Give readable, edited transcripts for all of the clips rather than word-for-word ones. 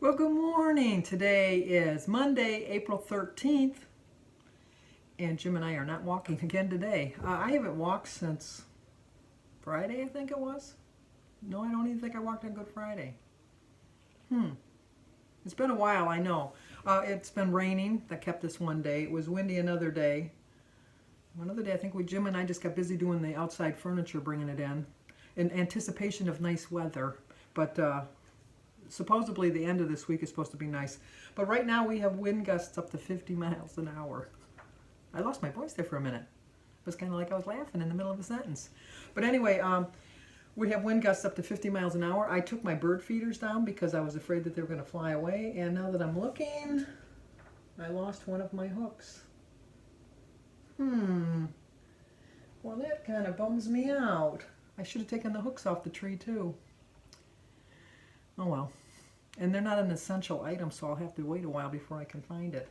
Well, good morning. Today is Monday, April 13th, and Jim and I are not walking again today. I haven't walked since Friday, I think it was. No, I don't even think I walked on Good Friday. It's been a while, I know. It's been raining. That kept us one day. It was windy another day. Another day, I think Jim and I just got busy doing the outside furniture, bringing it in anticipation of nice weather. But supposedly the end of this week is supposed to be nice. But right now we have wind gusts up to 50 miles an hour. I lost my voice there for a minute. It was kind of like I was laughing in the middle of a sentence. But anyway, we have wind gusts up to 50 miles an hour. I took my bird feeders down because I was afraid that they were going to fly away. And now that I'm looking, I lost one of my hooks. Well, that kind of bums me out. I should have taken the hooks off the tree too. Oh well. And they're not an essential item, so I'll have to wait a while before I can find it.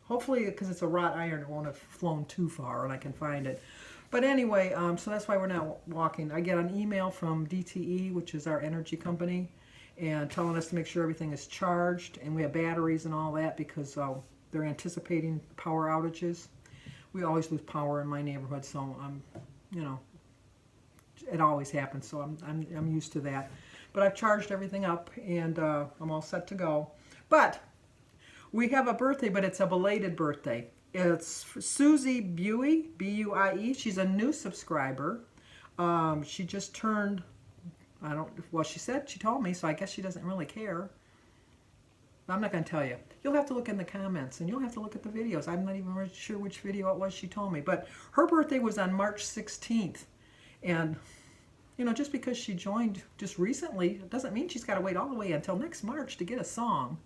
Hopefully, because it's a wrought iron, it won't have flown too far and I can find it. But anyway, so that's why we're not walking. I get an email from DTE, which is our energy company, and telling us to make sure everything is charged and we have batteries and all that because they're anticipating power outages. We always lose power in my neighborhood, so it always happens. So I'm used to that. But I've charged everything up and I'm all set to go. But we have a birthday, but it's a belated birthday. It's Susie Buie, B-U-I-E. She's a new subscriber. She just turned, she told me, so I guess she doesn't really care. I'm not going to tell you. You'll have to look in the comments and you'll have to look at the videos. I'm not even really sure which video it was she told me. But her birthday was on March 16th. And just because she joined just recently, doesn't mean she's got to wait all the way until next March to get a song.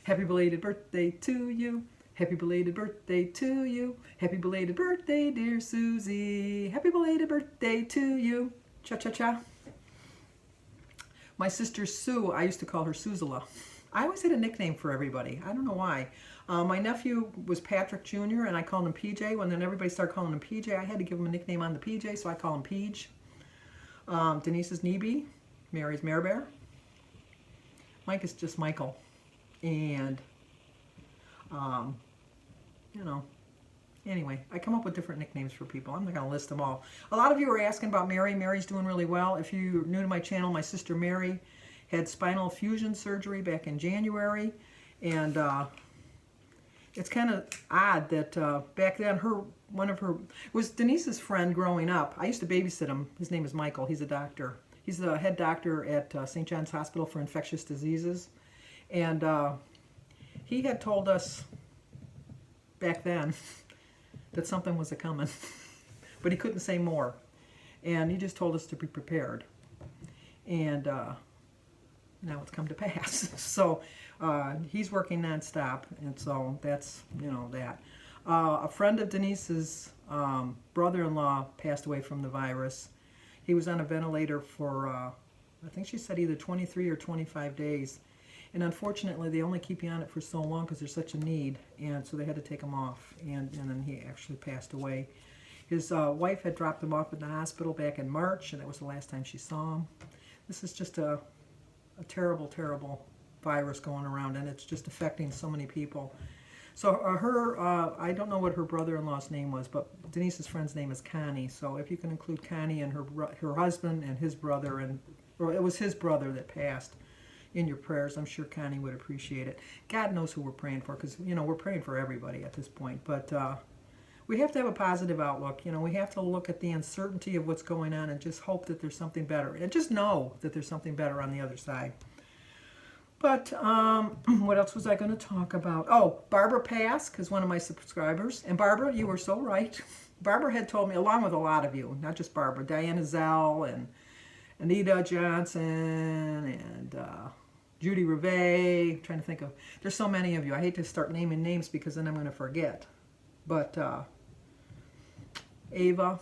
Happy belated birthday to you. Happy belated birthday to you. Happy belated birthday, dear Susie. Happy belated birthday to you. Cha-cha-cha. My sister Sue, I used to call her Suzela. I always had a nickname for everybody. I don't know why. My nephew was Patrick Jr., and I called him PJ. When then everybody started calling him PJ, I had to give him a nickname on the PJ, so I call him Peach. Denise is Neeby. Mary's Mare Bear. Mike is just Michael. And, anyway, I come up with different nicknames for people. I'm not going to list them all. A lot of you are asking about Mary. Mary's doing really well. If you're new to my channel, my sister Mary had spinal fusion surgery back in January. And it's kind of odd that back then was Denise's friend growing up. I used to babysit him. His name is Michael. He's a doctor. He's the head doctor at St. John's Hospital for Infectious Diseases. And he had told us back then that something was a-coming. But he couldn't say more. And he just told us to be prepared. And now it's come to pass. So he's working nonstop, and so that's, that. A friend of Denise's brother-in-law passed away from the virus. He was on a ventilator for, I think she said either 23 or 25 days. And unfortunately, they only keep you on it for so long because there's such a need, and so they had to take him off, and then he actually passed away. His wife had dropped him off at the hospital back in March, and that was the last time she saw him. This is just a terrible, terrible virus going around, and it's just affecting so many people. So I don't know what her brother-in-law's name was, but Denise's friend's name is Connie. So if you can include Connie and her husband and his brother, or it was his brother that passed, in your prayers, I'm sure Connie would appreciate it. God knows who we're praying for, because we're praying for everybody at this point. But we have to have a positive outlook. We have to look at the uncertainty of what's going on and just hope that there's something better, and just know that there's something better on the other side. But what else was I going to talk about? Oh, Barbara Pask is one of my subscribers. And Barbara, you were so right. Barbara had told me, along with a lot of you, not just Barbara, Diana Zell and Anita Johnson and Judy Rivet. I'm trying to think of, there's so many of you. I hate to start naming names because then I'm going to forget. But Ava,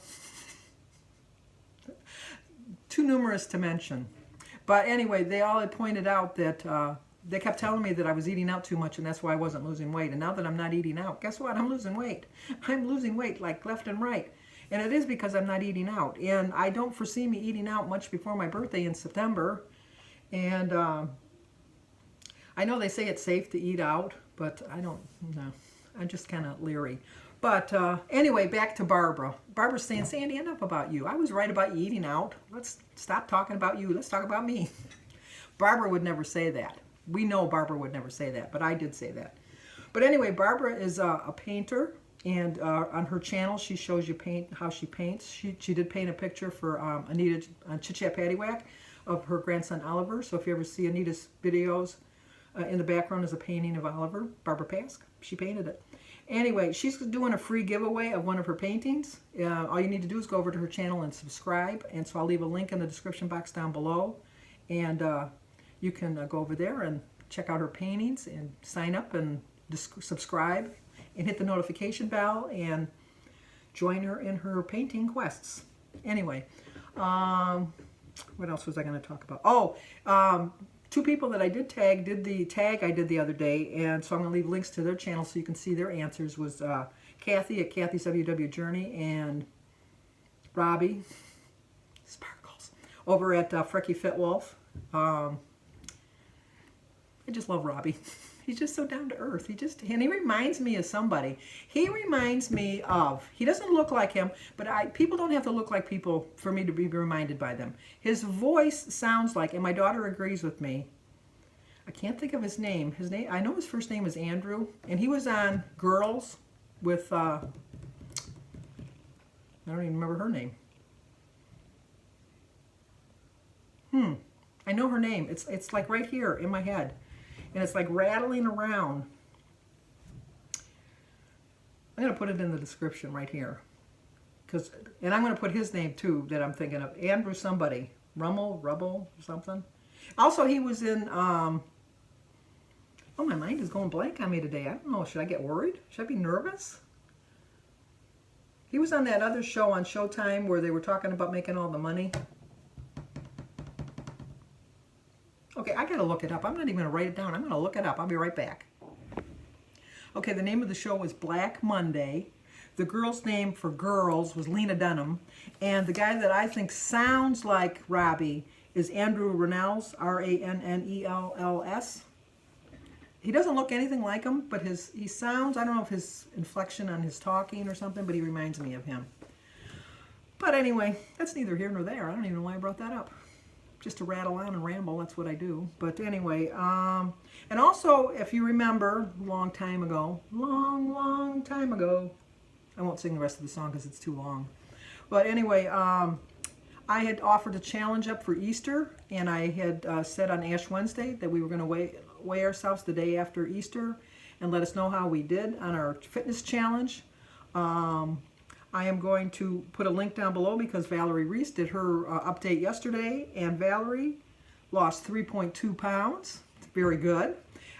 too numerous to mention. But anyway, they all had pointed out that they kept telling me that I was eating out too much, and that's why I wasn't losing weight. And now that I'm not eating out, guess what? I'm losing weight. I'm losing weight like left and right. And it is because I'm not eating out. And I don't foresee me eating out much before my birthday in September. And I know they say it's safe to eat out, but I don't know. I'm just kind of leery. But anyway, back to Barbara. Barbara's saying, Sandy, enough about you. I was right about you eating out. Let's stop talking about you. Let's talk about me. Barbara would never say that. We know Barbara would never say that, but I did say that. But anyway, Barbara is a painter, and on her channel, she shows you how she paints. She did paint a picture for Anita on Chit Chat Paddywhack of her grandson Oliver. So if you ever see Anita's videos, in the background is a painting of Oliver, Barbara Pask. She painted it. Anyway, she's doing a free giveaway of one of her paintings. All you need to do is go over to her channel and subscribe. And so I'll leave a link in the description box down below. And you can go over there and check out her paintings and sign up and subscribe and hit the notification bell and join her in her painting quests. Anyway, what else was I going to talk about? Oh, two people that I did tag did the tag I did the other day, and so I'm going to leave links to their channel so you can see their answers. Was Kathy at Kathy's WW Journey and Robbie Sparkles over at Frekifitwolf. I just love Robbie. He's just so down to earth. And he reminds me of somebody. He reminds me of, he doesn't look like him, but people don't have to look like people for me to be reminded by them. His voice sounds like, and my daughter agrees with me, I can't think of his name. I know his first name is Andrew, and he was on Girls with, I don't even remember her name. I know her name. It's like right here in my head. And it's like rattling around. I'm going to put it in the description right here. And I'm going to put his name too that I'm thinking of. Andrew somebody. Rubble, something. Also, he was in, oh, my mind is going blank on me today. I don't know. Should I get worried? Should I be nervous? He was on that other show on Showtime where they were talking about making all the money. Okay, I gotta look it up. I'm not even gonna write it down. I'm gonna look it up. I'll be right back. Okay, the name of the show was Black Monday. The girl's name for girls was Lena Dunham. And the guy that I think sounds like Robbie is Andrew Rannells, R-A-N-N-E-L-L-S. He doesn't look anything like him, but he sounds, I don't know if his inflection on his talking or something, but he reminds me of him. But anyway, that's neither here nor there. I don't even know why I brought that up. Just to rattle on and ramble, that's what I do. But anyway, and also, if you remember, long time ago, I won't sing the rest of the song because it's too long. But anyway, I had offered a challenge up for Easter, and I had said on Ash Wednesday that we were going to weigh ourselves the day after Easter and let us know how we did on our fitness challenge. I am going to put a link down below because Valerie Reese did her update yesterday, and Valerie lost 3.2 pounds. It's very good.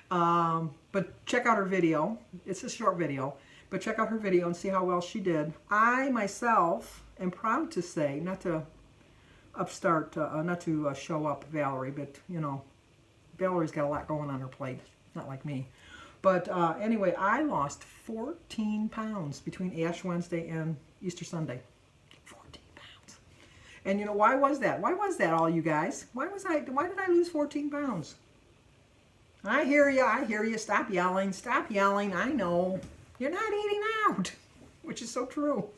But check out her video. It's a short video, but check out her video and see how well she did. I myself am proud to say, not to show up Valerie, but you know, Valerie's got a lot going on her plate, not like me. But anyway, I lost 14 pounds between Ash Wednesday and Easter Sunday. 14 pounds. And you know, why was that? Why was that, all you guys? Why did I lose 14 pounds? I hear you. Stop yelling. I know. You're not eating out, which is so true.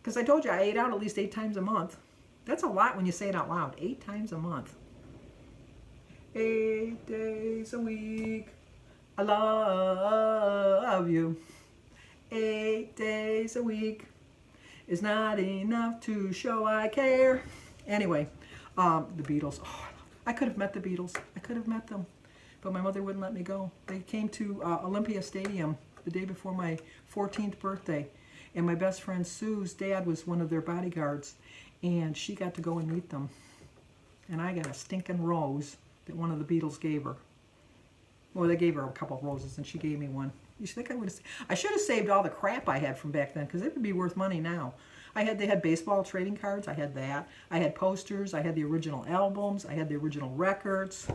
Because I told you I ate out at least 8 times a month. That's a lot when you say it out loud. 8 times a month. 8 days a week. I love you. 8 days a week is not enough to show I care. Anyway, the Beatles. Oh, I could have met the Beatles. I could have met them. But my mother wouldn't let me go. They came to Olympia Stadium the day before my 14th birthday. And my best friend Sue's dad was one of their bodyguards. And she got to go and meet them. And I got a stinking rose that one of the Beatles gave her. Well, they gave her a couple of roses, and she gave me one. You think I should have saved all the crap I had from back then, because it would be worth money now. They had baseball trading cards. I had that. I had posters. I had the original albums. I had the original records.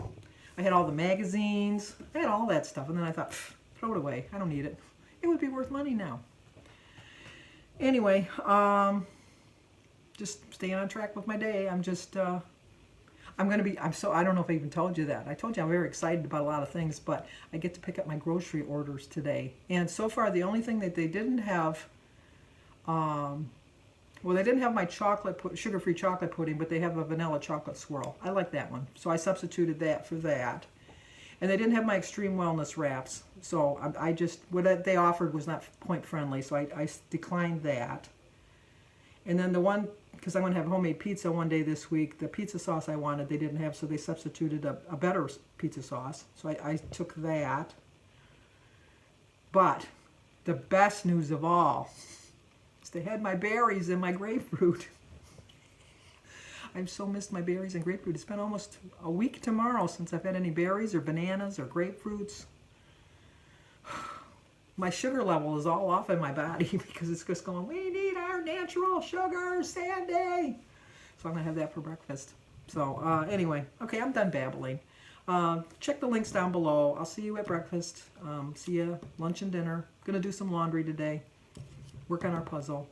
I had all the magazines. I had all that stuff, and then I thought, throw it away. I don't need it. It would be worth money now. Anyway, just staying on track with my day. I'm I don't know if I even told you that. I told you I'm very excited about a lot of things, but I get to pick up my grocery orders today. And so far, the only thing that they didn't have, well, they didn't have my sugar-free chocolate pudding, but they have a vanilla chocolate swirl. I like that one, so I substituted that for that. And they didn't have my extreme wellness wraps, so what they offered was not point friendly, so I declined that. And then the one, because I'm going to have homemade pizza one day this week, the pizza sauce I wanted they didn't have, so they substituted a better pizza sauce. So I took that. But the best news of all is they had my berries and my grapefruit. I've so missed my berries and grapefruit. It's been almost a week tomorrow since I've had any berries or bananas or grapefruits. My sugar level is all off in my body because it's just going, we need our natural sugar, Sandy. So I'm going to have that for breakfast. So anyway, okay, I'm done babbling. Check the links down below. I'll see you at breakfast. See you lunch and dinner. Going to do some laundry today. Work on our puzzle.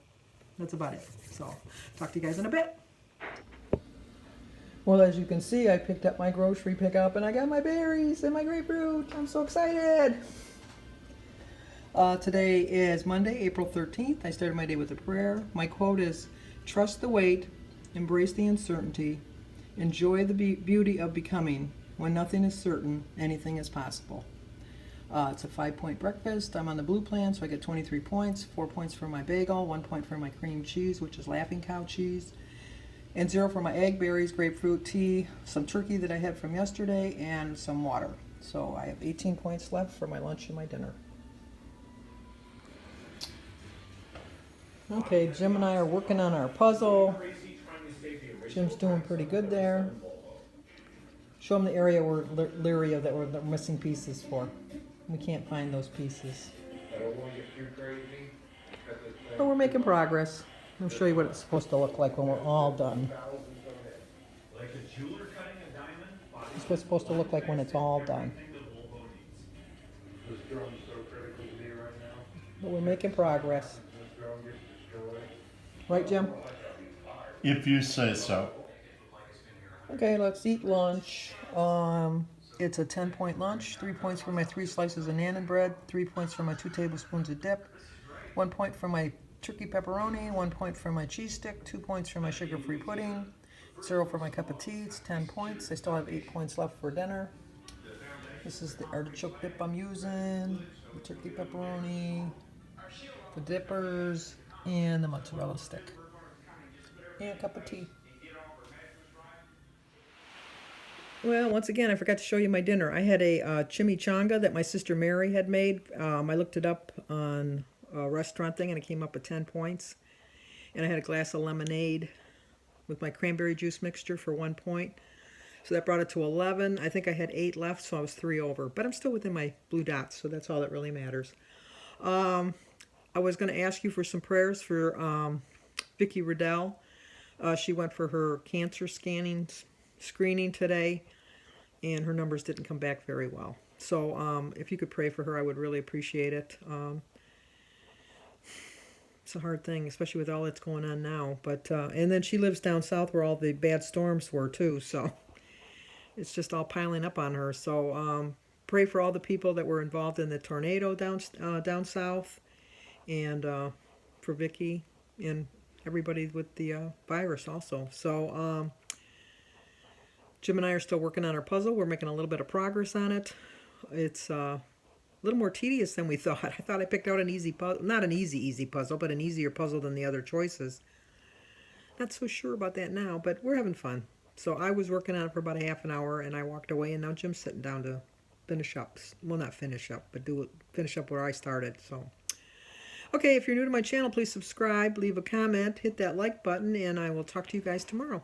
That's about it. So talk to you guys in a bit. Well, as you can see, I picked up my grocery pickup and I got my berries and my grapefruit. I'm so excited. Today is Monday, April 13th. I started my day with a prayer. My quote is, trust the wait, embrace the uncertainty, enjoy the beauty of becoming. When nothing is certain, anything is possible. It's a 5-point breakfast. I'm on the blue plan, so I get 23 points. 4 points for my bagel, 1 point for my cream cheese, which is Laughing Cow cheese, and 0 for my egg, berries, grapefruit, tea, some turkey that I had from yesterday, and some water. So I have 18 points left for my lunch and my dinner. Okay, Jim and I are working on our puzzle. Jim's doing pretty good there. Show him the area we're leery of that we're missing pieces for. We can't find those pieces. But we're making progress. I'll show you what it's supposed to look like when we're all done. It's what it's supposed to look like when it's all done. But we're making progress. Right, Jim? If you say so. Okay, let's eat lunch. It's a 10-point lunch. 3 points for my 3 slices of naan bread. 3 points for my 2 tablespoons of dip. 1 point for my turkey pepperoni. 1 point for my cheese stick. 2 points for my sugar-free pudding. 0 for my cup of tea. It's 10 points. I still have 8 points left for dinner. This is the artichoke dip I'm using. The turkey pepperoni. The dippers. And the mozzarella stick. And a cup of tea. Well, once again, I forgot to show you my dinner. I had a chimichanga that my sister Mary had made. I looked it up on a restaurant thing, and it came up with 10 points. And I had a glass of lemonade with my cranberry juice mixture for 1 point. So that brought it to 11. I think I had 8 left, so I was 3 over. But I'm still within my blue dots, so that's all that really matters. I was going to ask you for some prayers for Vicki Riddell. She went for her cancer screening today, and her numbers didn't come back very well. So if you could pray for her, I would really appreciate it. It's a hard thing, especially with all that's going on now. But and then she lives down south where all the bad storms were too, so it's just all piling up on her. So pray for all the people that were involved in the tornado down south, and for Vicki and everybody with the virus also. So Jim and I are still working on our puzzle. We're making a little bit of progress on it. It's a little more tedious than we thought. I thought I picked out an easy puzzle, not an easy puzzle, but an easier puzzle than the other choices. Not so sure about that now, but we're having fun. So I was working on it for about a half an hour, and I walked away, and now Jim's sitting down to finish up. Well, not finish up, but finish up where I started. So, okay, if you're new to my channel, please subscribe, leave a comment, hit that like button, and I will talk to you guys tomorrow.